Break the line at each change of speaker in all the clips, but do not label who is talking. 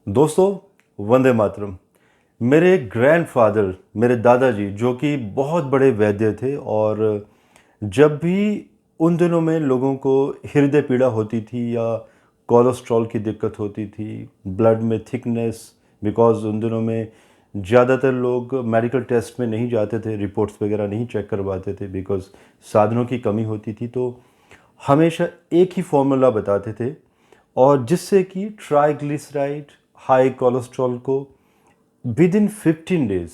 दोस्तों वंदे मातरम। मेरे ग्रैंडफादर, मेरे दादाजी जो कि बहुत बड़े वैद्य थे, और जब भी उन दिनों में लोगों को हृदय पीड़ा होती थी या कोलेस्ट्रॉल की दिक्कत होती थी, ब्लड में थिकनेस, बिकॉज़ उन दिनों में ज़्यादातर लोग मेडिकल टेस्ट में नहीं जाते थे, रिपोर्ट्स वगैरह नहीं चेक करवाते थे बिकॉज़ साधनों की कमी होती थी। तो हमेशा एक ही फॉर्मूला बताते थे, और जिससे कि ट्राइग्लिसराइड, हाई कोलेस्ट्रॉल को विद इन 15 डेज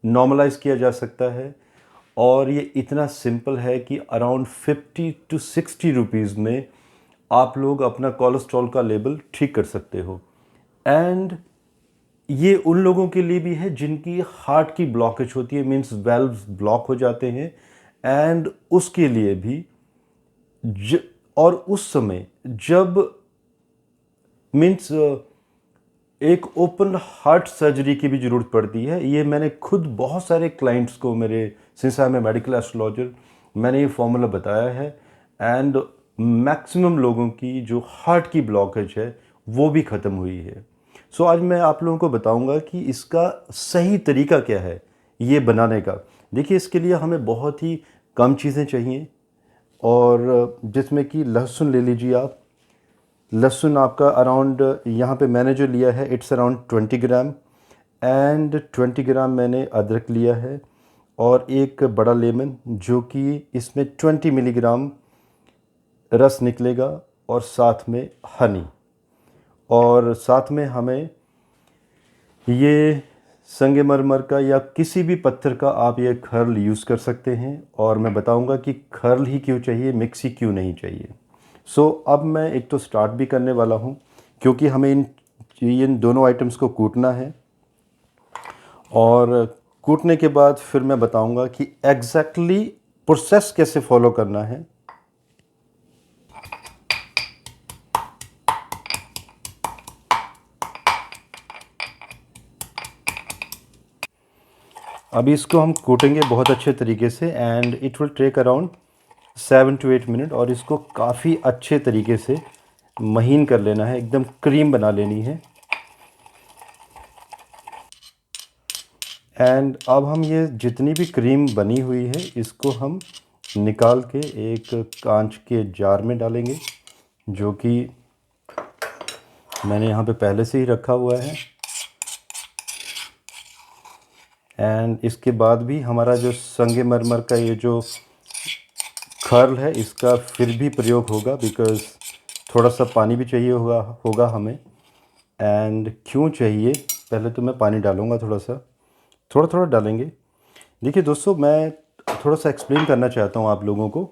नॉर्मलाइज किया जा सकता है। और ये इतना सिंपल है कि अराउंड 50 to 60 रुपीज़ में आप लोग अपना कोलेस्ट्रॉल का लेवल ठीक कर सकते हो। एंड ये उन लोगों के लिए भी है जिनकी हार्ट की ब्लॉकेज होती है, मीन्स वेल्व्स ब्लॉक हो जाते हैं, एंड उसके लिए भी और उस समय जब मीन्स एक ओपन हार्ट सर्जरी की भी ज़रूरत पड़ती है। ये मैंने खुद बहुत सारे क्लाइंट्स को, मेरे since I am a medical astrologer, मैंने ये फॉर्मूला बताया है। एंड मैक्सिमम लोगों की जो हार्ट की ब्लॉकेज है वो भी ख़त्म हुई है। सो आज मैं आप लोगों को बताऊंगा कि इसका सही तरीका क्या है ये बनाने का। देखिए, इसके लिए हमें बहुत ही कम चीज़ें चाहिए, और जिसमें कि लहसुन ले लीजिए आप। लहसुन आपका अराउंड, यहाँ पे मैंने जो लिया है इट्स अराउंड 20 ग्राम, एंड 20 ग्राम मैंने अदरक लिया है, और एक बड़ा लेमन जो कि इसमें 20 मिलीग्राम रस निकलेगा, और साथ में हनी, और साथ में हमें ये संगमरमर का या किसी भी पत्थर का आप ये खर्ल यूज़ कर सकते हैं। और मैं बताऊंगा कि खर्ल ही क्यों चाहिए, मिक्सी क्यों नहीं चाहिए। सो अब मैं एक तो स्टार्ट भी करने वाला हूँ, क्योंकि हमें इन दोनों आइटम्स को कूटना है, और कूटने के बाद फिर मैं बताऊंगा कि एग्जैक्टली प्रोसेस कैसे फॉलो करना है। अभी इसको हम कूटेंगे बहुत अच्छे तरीके से, and it will take around 7 to 8 minute, और इसको काफ़ी अच्छे तरीके से महीन कर लेना है, एकदम क्रीम बना लेनी है। एंड अब हम ये जितनी भी क्रीम बनी हुई है इसको हम निकाल के एक कांच के जार में डालेंगे, जो कि मैंने यहाँ पे पहले से ही रखा हुआ है। एंड इसके बाद भी हमारा जो संगमरमर का ये जो खर्ल है इसका फिर भी प्रयोग होगा, बिकॉज़ थोड़ा सा पानी भी चाहिए होगा हमें। एंड क्यों चाहिए, पहले तो मैं पानी डालूँगा, थोड़ा थोड़ा डालेंगे। देखिए दोस्तों, मैं थोड़ा सा एक्सप्लेन करना चाहता हूँ आप लोगों को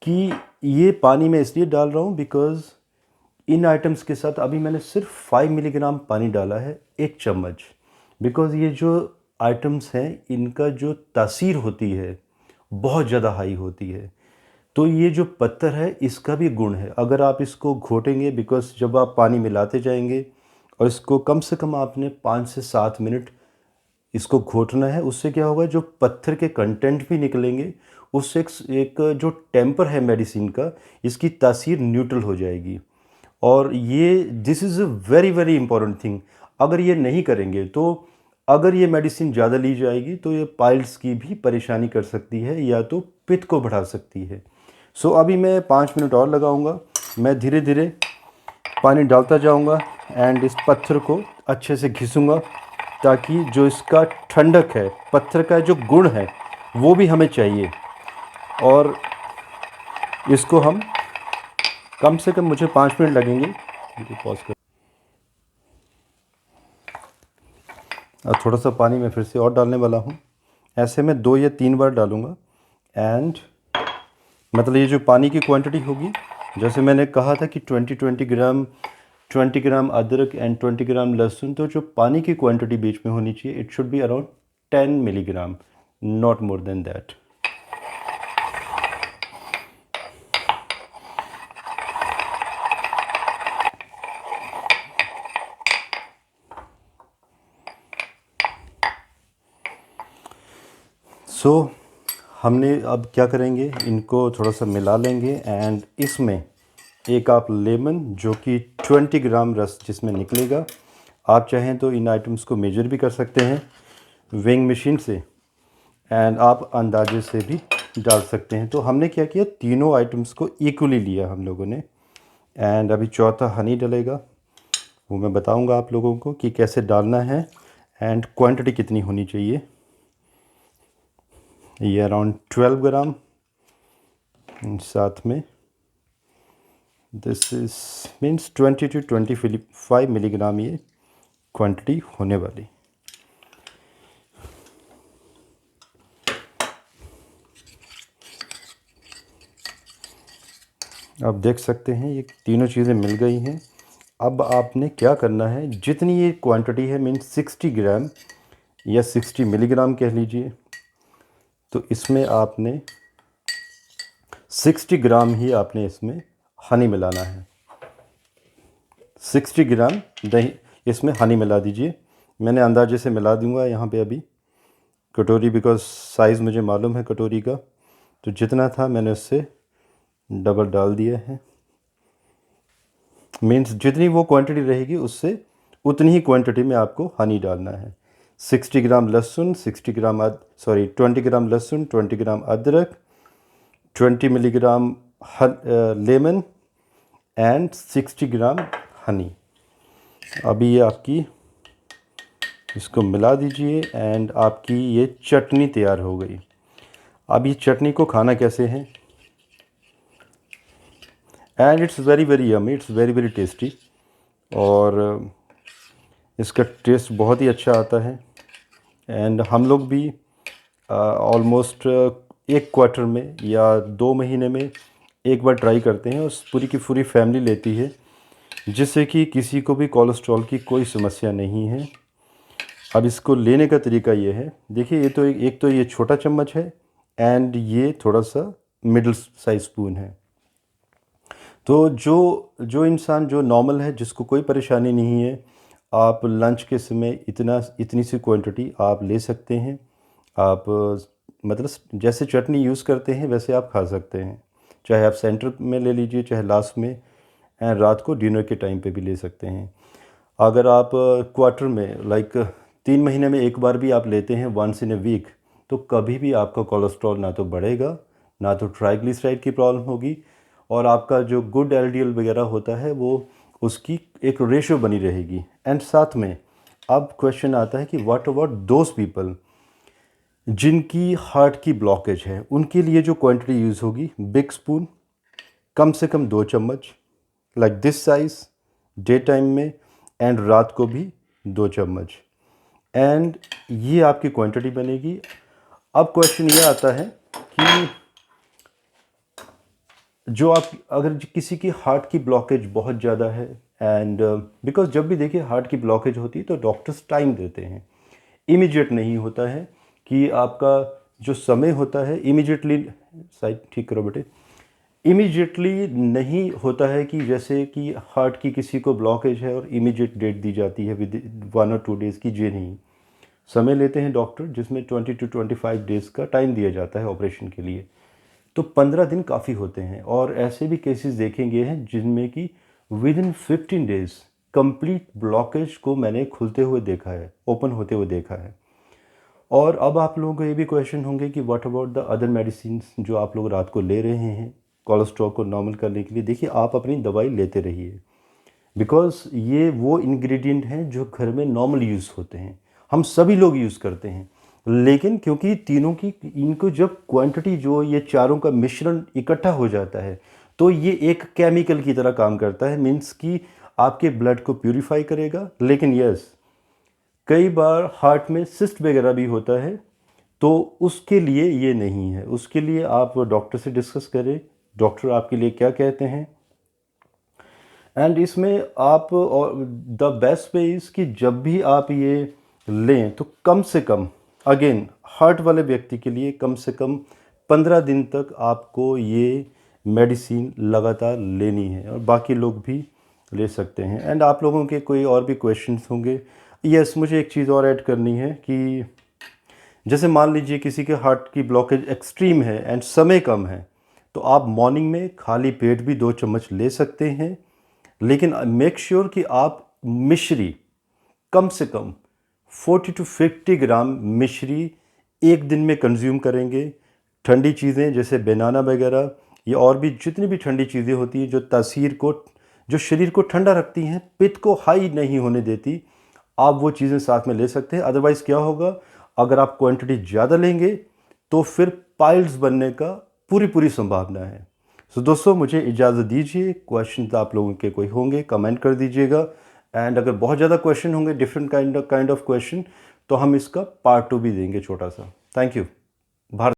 कि ये पानी मैं इसलिए डाल रहा हूँ बिकॉज़ इन आइटम्स के साथ अभी मैंने सिर्फ 5 मिलीग्राम पानी डाला है, 1 चम्मच। बिकॉज़ ये जो आइटम्स हैं इनका जो तासीर होती है बहुत ज़्यादा हाई होती है। तो ये जो पत्थर है इसका भी गुण है, अगर आप इसको घोटेंगे, बिकॉज़ जब आप पानी मिलाते जाएंगे और इसको कम से कम आपने 5 से 7 मिनट इसको घोटना है, उससे क्या होगा, जो पत्थर के कंटेंट भी निकलेंगे, उससे एक जो टेम्पर है मेडिसिन का, इसकी तासीर न्यूट्रल हो जाएगी। और ये this is a very very important thing. अगर ये नहीं करेंगे तो अगर ये मेडिसिन ज़्यादा ली जाएगी तो ये पाइल्स की भी परेशानी कर सकती है, या तो पित्त को बढ़ा सकती है। सो अभी मैं 5 मिनट और लगाऊंगा, मैं धीरे धीरे पानी डालता जाऊंगा, एंड इस पत्थर को अच्छे से घिसूंगा, ताकि जो इसका ठंडक है, पत्थर का जो गुण है वो भी हमें चाहिए। और इसको हम कम से कम, मुझे 5 मिनट लगेंगे। पॉज कर, और थोड़ा सा पानी मैं फिर से और डालने वाला हूँ। ऐसे में 2 या 3 बार डालूँगा। एंड मतलब ये जो पानी की क्वांटिटी होगी, जैसे मैंने कहा था कि 20 ग्राम, 20 ग्राम अदरक एंड 20 ग्राम लहसुन, तो जो पानी की क्वांटिटी बीच में होनी चाहिए, it should be around 10 milligram, not more than that. So हमने अब क्या करेंगे, इनको थोड़ा सा मिला लेंगे, एंड इसमें एक आप लेमन, जो कि 20 ग्राम रस जिसमें निकलेगा, आप चाहें तो इन आइटम्स को मेजर भी कर सकते हैं वेइंग मशीन से, एंड आप अंदाजे से भी डाल सकते हैं। तो हमने क्या किया, तीनों आइटम्स को इक्वली लिया हम लोगों ने। एंड अभी चौथा हनी डलेगा, वो मैं बताऊंगा आप लोगों को कि कैसे डालना है एंड क्वांटिटी कितनी होनी चाहिए। ये अराउंड 12 ग्राम, साथ में this is means 20 to 25 milligram ये क्वांटिटी होने वाली। आप देख सकते हैं ये तीनों चीज़ें मिल गई हैं। अब आपने क्या करना है, जितनी ये क्वांटिटी है मीन्स 60 ग्राम या 60 मिलीग्राम कह लीजिए, तो इसमें आपने 60 ग्राम ही आपने इसमें हनी मिलाना है। 60 ग्राम दही इसमें हनी मिला दीजिए। मैंने अंदाजे से मिला दूंगा यहाँ पे अभी कटोरी, बिकॉज साइज़ मुझे मालूम है कटोरी का, तो जितना था मैंने उससे डबल डाल दिया है। मीन्स जितनी वो क्वांटिटी रहेगी उससे उतनी ही क्वांटिटी में आपको हनी डालना है। 60 ग्राम लहसुन, 60 ग्राम 20 ग्राम लहसुन, 20 ग्राम अदरक, 20 मिलीग्राम लेमन एंड 60 ग्राम हनी। अभी ये आपकी इसको मिला दीजिए एंड आपकी ये चटनी तैयार हो गई। अब ये चटनी को खाना कैसे है, and it's very very yummy, it's very very tasty, और इसका टेस्ट बहुत ही अच्छा आता है। एंड हम लोग भी ऑलमोस्ट एक क्वार्टर में या 2 महीने में एक बार ट्राई करते हैं, और पूरी की पूरी फैमिली लेती है, जिससे कि किसी को भी कोलेस्ट्रॉल की कोई समस्या नहीं है। अब इसको लेने का तरीका ये है, देखिए ये तो एक तो ये छोटा चम्मच है एंड ये थोड़ा सा मिडिल साइज स्पून है। तो जो इंसान जो नॉर्मल है, जिसको कोई परेशानी नहीं है, आप लंच के समय इतनी सी क्वांटिटी आप ले सकते हैं। आप मतलब जैसे चटनी यूज़ करते हैं वैसे आप खा सकते हैं, चाहे आप सेंटर में ले लीजिए चाहे लास्ट में, एंड रात को डिनर के टाइम पे भी ले सकते हैं। अगर आप क्वार्टर में लाइक 3 महीने में एक बार भी आप लेते हैं वंस इन ए वीक, तो कभी भी आपका कोलेस्ट्रॉल ना तो बढ़ेगा, ना तो ट्राइग्लिसराइड की प्रॉब्लम होगी, और आपका जो गुड एलडीएल वगैरह होता है वो उसकी एक रेशो बनी रहेगी। एंड साथ में अब क्वेश्चन आता है कि व्हाट अबाउट दोज पीपल जिनकी हार्ट की ब्लॉकेज है, उनके लिए जो क्वांटिटी यूज़ होगी, बिग स्पून, कम से कम 2 चम्मच like this size day time में, एंड रात को भी 2 चम्मच, एंड ये आपकी क्वांटिटी बनेगी। अब क्वेश्चन ये आता है कि जो आप अगर किसी की हार्ट की ब्लॉकेज बहुत ज़्यादा है, एंड बिकॉज जब भी देखिए हार्ट की ब्लॉकेज होती है तो डॉक्टर्स टाइम देते हैं, इमीडिएट नहीं होता है कि आपका जो समय होता है इमीडिएटली, साइड ठीक करो बेटे, इमीडिएटली नहीं होता है कि जैसे कि हार्ट की किसी को ब्लॉकेज है और इमीडिएट डेट दी जाती है विद 1 और 2 डेज़ की, ये नहीं, समय लेते हैं डॉक्टर जिसमें 20 to 25 डेज़ का टाइम दिया जाता है ऑपरेशन के लिए। तो 15 दिन काफ़ी होते हैं, और ऐसे भी केसेस देखेंगे हैं जिनमें कि with in 15 days complete blockage को मैंने खुलते हुए देखा है, ओपन होते हुए देखा है। और अब आप लोगों को ये भी क्वेश्चन होंगे कि what about the other medicine जो आप लोग रात को ले रहे हैं कोलेस्ट्रॉल को नॉर्मल करने के लिए। देखिए आप अपनी दवाई लेते रहिए, बिकॉज ये वो इंग्रेडिएंट हैं जो घर में नॉर्मल यूज़ होते हैं, हम सभी लोग यूज़ करते हैं, लेकिन क्योंकि तीनों की इनको जब क्वांटिटी जो ये चारों का मिश्रण इकट्ठा हो जाता है तो ये एक केमिकल की तरह काम करता है, मीन्स कि आपके ब्लड को प्यूरिफाई करेगा। लेकिन यस, कई बार हार्ट में सिस्ट वगैरह भी होता है, तो उसके लिए ये नहीं है, उसके लिए आप डॉक्टर से डिस्कस करें, डॉक्टर आपके लिए क्या कहते हैं। एंड इसमें आप द बेस्ट वे इज़ कि जब भी आप ये लें तो कम से कम, अगेन हार्ट वाले व्यक्ति के लिए कम से कम 15 दिन तक आपको ये मेडिसिन लगातार लेनी है, और बाकी लोग भी ले सकते हैं। एंड आप लोगों के कोई और भी क्वेश्चंस होंगे। यस, मुझे एक चीज़ और ऐड करनी है कि जैसे मान लीजिए किसी के हार्ट की ब्लॉकेज एक्सट्रीम है एंड समय कम है, तो आप मॉर्निंग में खाली पेट भी 2 चम्मच ले सकते हैं, लेकिन मेक श्योर कि आप मिश्री कम से कम 40 to 50 ग्राम मिश्री एक दिन में कंज्यूम करेंगे। ठंडी चीज़ें जैसे बनाना वगैरह या और भी जितनी भी ठंडी चीज़ें होती हैं जो शरीर को ठंडा रखती हैं, पित्त को हाई नहीं होने देती, आप वो चीज़ें साथ में ले सकते हैं। अदरवाइज़ क्या होगा, अगर आप क्वांटिटी ज़्यादा लेंगे तो फिर पाइल्स बनने का पूरी संभावना है। सो दोस्तों, मुझे इजाज़त दीजिए। क्वेश्चन आप लोगों के कोई होंगे कमेंट कर दीजिएगा, एंड अगर बहुत ज़्यादा क्वेश्चन होंगे डिफरेंट काइंड ऑफ क्वेश्चन, तो हम इसका पार्ट 2 भी देंगे छोटा सा। Thank you. भारत।